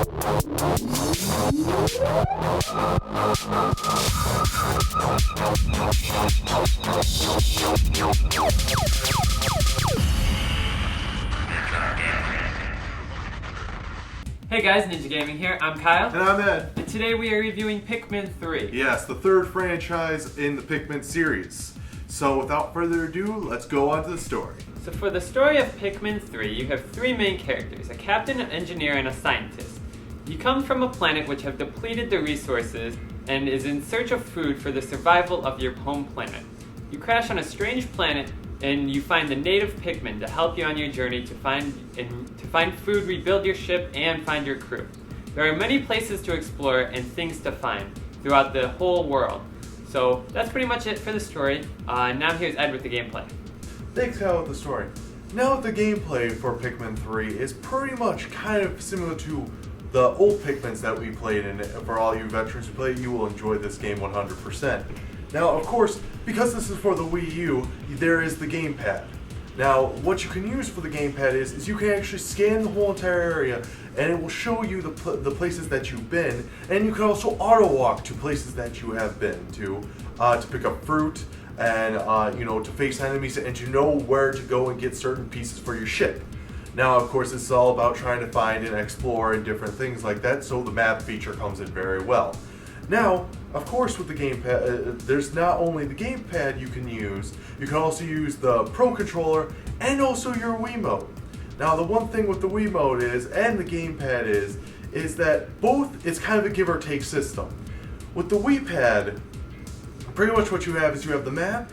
Hey guys, Ninja Gaming here. I'm Kyle. And I'm Ed. And today we are reviewing Pikmin 3. Yes, the third franchise in the Pikmin series. So without further ado, let's go on to the story. So for the story of Pikmin 3, you have three main characters, a captain, an engineer, and a scientist. You come from a planet which have depleted the resources and is in search of food for the survival of your home planet. You crash on a strange planet and you find the native Pikmin to help you on your journey to find food, rebuild your ship, and find your crew. There are many places to explore and things to find throughout the whole world. So that's pretty much it for the story. Now here's Ed with the gameplay. Thanks, Kyle, with the story. Now the gameplay for Pikmin 3 is pretty much kind of similar to the old Pikmins that we played, and for all you veterans who play, you will enjoy this game 100%. Now, of course, because this is for the Wii U, there is the gamepad. Now, what you can use for the gamepad is you can actually scan the whole entire area, and it will show you the places that you've been, and you can also auto-walk to places that you have been to pick up fruit, and to face enemies, and to know where to go and get certain pieces for your ship. Now, of course, this is all about trying to find and explore and different things like that, so the map feature comes in very well. Now, of course, with the gamepad, there's not only the gamepad you can also use the Pro Controller and also your Wiimote. Now, the one thing with the Wiimote and the gamepad is that both, it's kind of a give or take system. With the Wii Pad, pretty much what you have the map,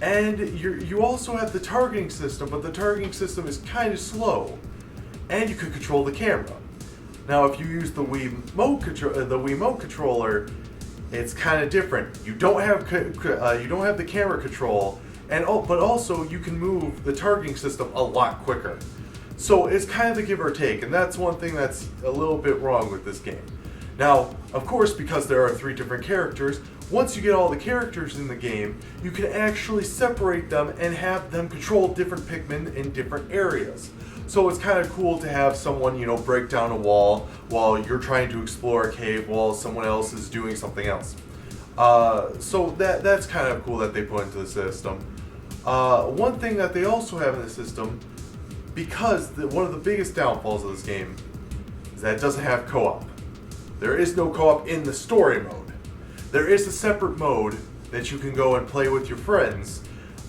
and you also have the targeting system, but the targeting system is kind of slow, and you can control the camera. Now, if you use the Wiimote controller, it's kind of different. You don't have the camera control, but also you can move the targeting system a lot quicker. So it's kind of the give or take, and that's one thing that's a little bit wrong with this game. Now, of course, because there are three different characters, once you get all the characters in the game, you can actually separate them and have them control different Pikmin in different areas. So it's kind of cool to have someone, break down a wall while you're trying to explore a cave while someone else is doing something else. So that's kind of cool that they put into the system. One thing that they also have in the system, because one of the biggest downfalls of this game is that it doesn't have co-op. There is no co-op in the story mode. There is a separate mode that you can go and play with your friends,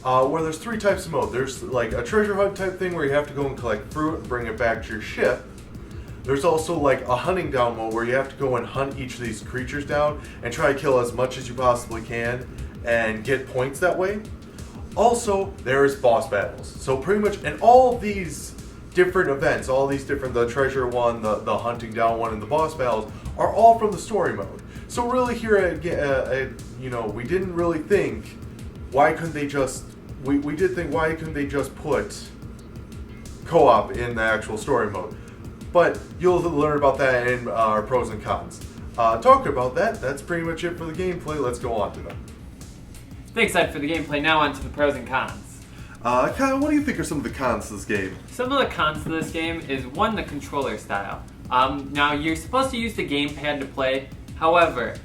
where there's three types of mode. There's like a treasure hunt type thing where you have to go and collect fruit and bring it back to your ship. There's also like a hunting down mode where you have to go and hunt each of these creatures down and try to kill as much as you possibly can and get points that way. Also, there is boss battles. So pretty much in all these different events, the treasure one, the hunting down one, and the boss battles are all from the story mode. So really here we didn't really think, why couldn't they just put co-op in the actual story mode? But you'll learn about that in our pros and cons. Talking about that, that's pretty much it for the gameplay. Let's go on to them. Thanks, Ed, for the gameplay. Now on to the pros and cons. Kyle, what do you think are some of the cons to this game? Some of the cons to this game is, one, the controller style. Now, you're supposed to use the gamepad to play. However,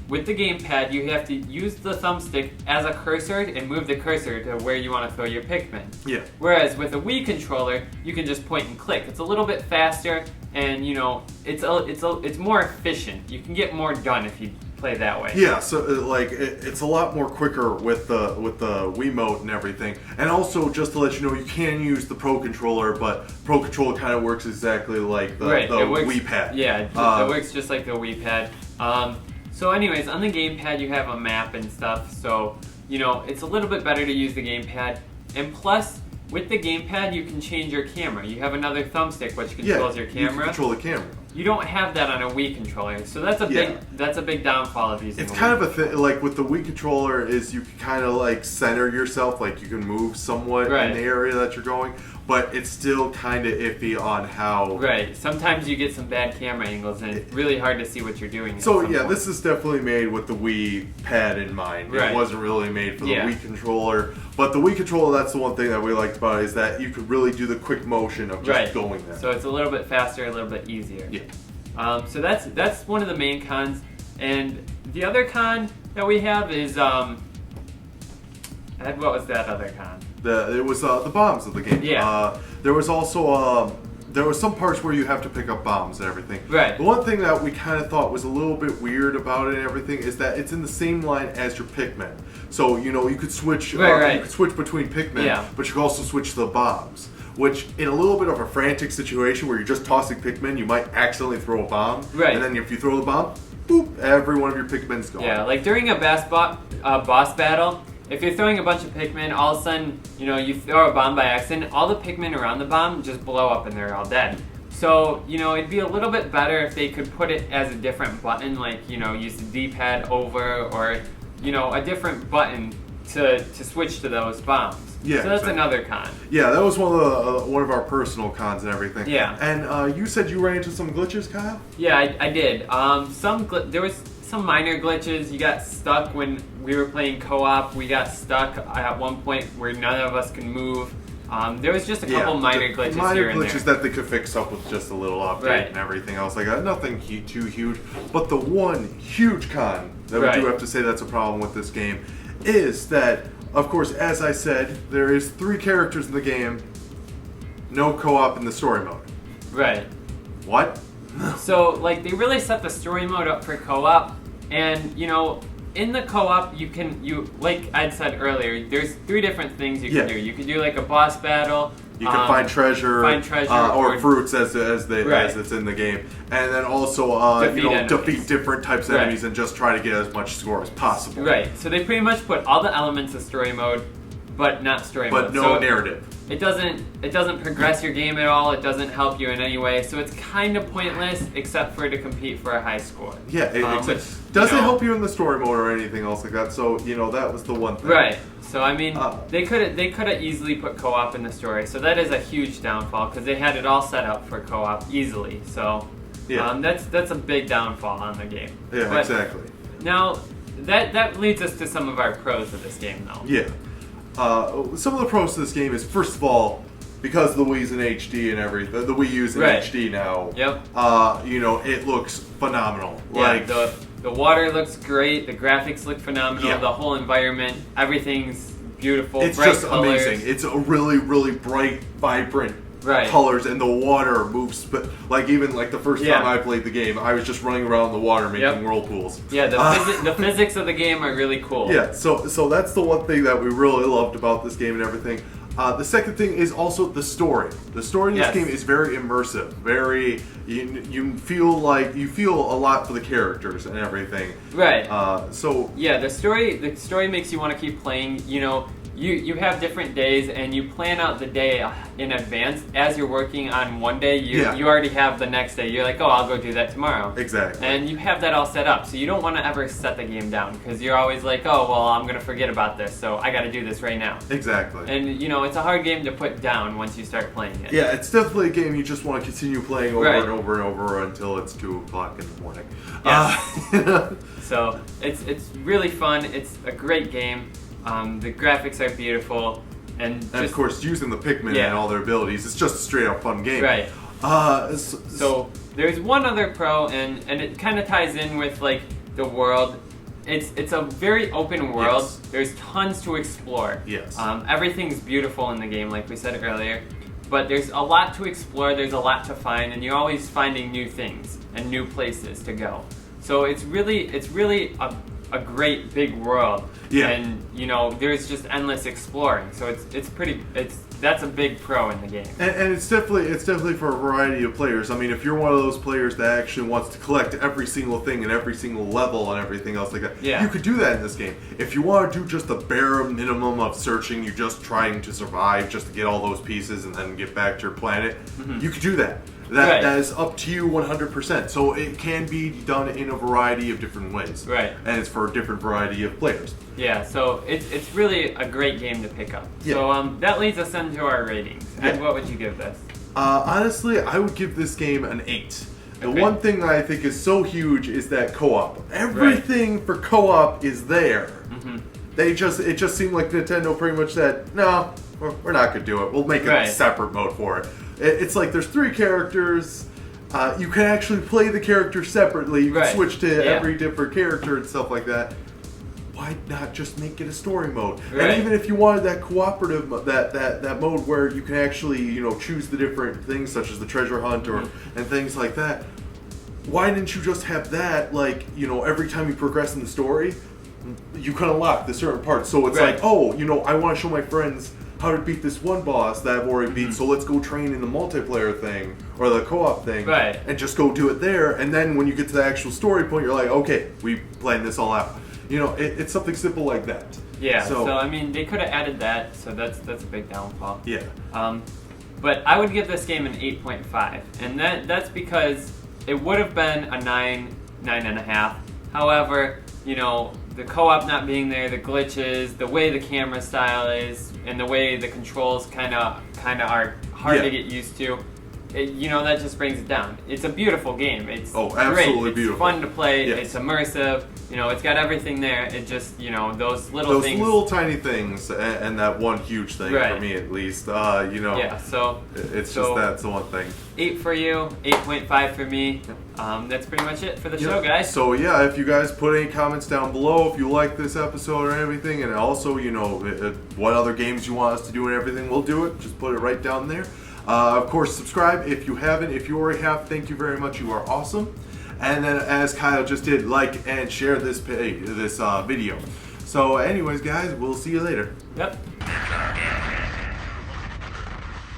with the gamepad, you have to use the thumbstick as a cursor and move the cursor to where you want to throw your Pikmin. Yeah. Whereas with a Wii controller, you can just point and click. It's a little bit faster, and it's more efficient. You can get more done if you play that way. Yeah, so it's a lot more quicker with the Wiimote and everything. And also, just to let you know, you can use the Pro Controller, but Pro Controller kind of works exactly like the Wii Pad. Yeah, it works just like the Wii Pad. So anyways, on the gamepad you have a map and stuff, so it's a little bit better to use the gamepad. And plus, with the gamepad you can change your camera. You have another thumbstick which controls your camera. You can control the camera. You don't have that on a Wii controller, so that's a big downfall of using. It's kind of a thing, like with the Wii controller, is you can kind of like center yourself, like you can move somewhat in the area that you're going, but it's still kind of iffy on how. Right. Sometimes you get some bad camera angles, and it's really hard to see what you're doing. So yeah, this is definitely made with the Wii Pad in mind. Right. It wasn't really made for the Wii controller, but the Wii controller, that's the one thing that we liked about it, is that you could really do the quick motion of just going there. So it's a little bit faster, a little bit easier. Yeah. So that's one of the main cons. And the other con that we have is Ed, what was that other con? It was the bombs of the game. Yeah. There was also there was some parts where you have to pick up bombs and everything. Right. The one thing that we kind of thought was a little bit weird about it and everything is that it's in the same line as your Pikmin. So you could switch. Right. You could switch between Pikmin, Yeah. but you could also switch the bombs. Which, in a little bit of a frantic situation where you're just tossing Pikmin, you might accidentally throw a bomb. Right. And then if you throw the bomb, boop, every one of your Pikmin's gone. Yeah, like during a boss battle, if you're throwing a bunch of Pikmin, all of a sudden, you throw a bomb by accident, all the Pikmin around the bomb just blow up and they're all dead. So, it'd be a little bit better if they could put it as a different button, like, use the D-pad over or, a different button to switch to those bombs. Yeah, so that's exactly. another con. Yeah, that was one of our personal cons and everything. Yeah. And you said you ran into some glitches, Kyle? Yeah, I did. There was some minor glitches. You got stuck when we were playing co-op. We got stuck at one point where none of us could move. There was just a couple minor glitches here and there. Minor glitches that they could fix up with just a little update and everything else. Like nothing too huge. But the one huge con that we do have to say that's a problem with this game is that, of course, as I said, there is 3 characters in the game, no co-op in the story mode. Right. What? So, like, they really set the story mode up for co-op, and, in the co-op, like I'd said earlier, there's 3 different things you can do. You can do, like, a boss battle. You can find treasure, or fruits as it's in the game, and then also defeat different types of enemies and just try to get as much score as possible. Right. So they pretty much put all the elements of story mode, but not story mode. But no narrative. It doesn't progress your game at all. It doesn't help you in any way. So it's kind of pointless, except for to compete for a high score. Yeah, it doesn't help you in the story mode or anything else like that. So that was the one thing. Right. So I mean, they could have easily put co-op in the story. So that is a huge downfall because they had it all set up for co-op easily. So that's a big downfall on the game. Yeah, but exactly. Now that leads us to some of our pros of this game, though. Yeah. Some of the pros to this game is, first of all, because the Wii's in HD and everything, the Wii U's in HD now. Yep. It looks phenomenal. Yeah, like the water looks great. The graphics look phenomenal. Yeah. The whole environment, everything's beautiful. It's bright just colors. amazing. It's a really, really bright, vibrant colors, and the water moves. But even the first time I played the game, I was just running around the water making whirlpools. Yeah, the physics of the game are really cool. Yeah, so that's the one thing that we really loved about this game and everything. The second thing is also the story. The story in this game is very immersive. Very you feel a lot for the characters and everything. Right. The story makes you want to keep playing. You have different days and you plan out the day in advance. As you're working on one day, you already have the next day. You're like, oh, I'll go do that tomorrow. Exactly. And you have that all set up. So you don't want to ever set the game down because you're always like, oh, well, I'm going to forget about this. So I got to do this right now. Exactly. And, it's a hard game to put down once you start playing it. Yeah, it's definitely a game you just want to continue playing over and over and over until it's 2 o'clock in the morning. Yes. So it's really fun. It's a great game. The graphics are beautiful, and of course, using the Pikmin and all their abilities, it's just a straight up fun game. Right. So there's one other pro, and it kind of ties in with the world. It's a very open world. Yes. There's tons to explore. Yes. Everything's beautiful in the game, like we said earlier. But there's a lot to explore. There's a lot to find, and you're always finding new things and new places to go. So it's really a great big world. Yeah. And there's just endless exploring. So that's a big pro in the game. And it's definitely for a variety of players. I mean, if you're one of those players that actually wants to collect every single thing and every single level and everything else like that, you could do that in this game. If you want to do just the bare minimum of searching, you're just trying to survive just to get all those pieces and then get back to your planet, you could do that. That is up to you 100%. So it can be done in a variety of different ways. Right. And it's for a different variety of players. Yeah, so it's really a great game to pick up. Yeah. So that leads us into our ratings. And what would you give this? Honestly, I would give this game an 8. The one thing that I think is so huge is that co-op. Everything for co-op is there. It just seemed like Nintendo pretty much said, no, we're not going to do it. We'll make a separate mode for it. It's like there's 3 characters, You can actually play the character separately. You can Right. switch to Yeah. every different character and stuff like that. Why not just make it a story mode? Right. And even if you wanted that cooperative, that mode where you can actually, you know, choose the different things such as the treasure hunt or and things like that. Why didn't you just have that, like, you know, every time you progress in the story, you can unlock the certain parts. So it's Right. like, oh, you know, I want to show my friends how to beat this one boss that I've already beat, so let's go train in the multiplayer thing or the co-op thing, Right. and just go do it there. And then when you get to the actual story point, you're like, okay, we planned this all out. You know, it's something simple like that. Yeah. So, So I mean, they could have added that. So that's a big downfall. yeah. But I would give this game an 8.5, and that's because it would have been a 9.5. However, you know, the co-op not being there, the glitches, the way the camera style is, and the way the controls kind of are hard to get used to. You know, that just brings it down. It's a beautiful game. It's absolutely great. beautiful. It's fun to play. Yes. It's immersive. You know, it's got everything there. It just, you know, those little things. Those little tiny things, and that one huge thing Right. for me at least. You know, Yeah. So it's just that's the one thing. 8 for you, 8.5 for me. That's pretty much it for the show, guys. So yeah, if you guys put any comments down below, if you like this episode or everything, and also, you know, what other games you want us to do and everything, we'll do it. Just put it right down there. Of course, subscribe if you haven't. If you already have, thank you very much. You are awesome. And then, as Kyle just did, like and share this video. So anyways, guys, we'll see you later. Yep.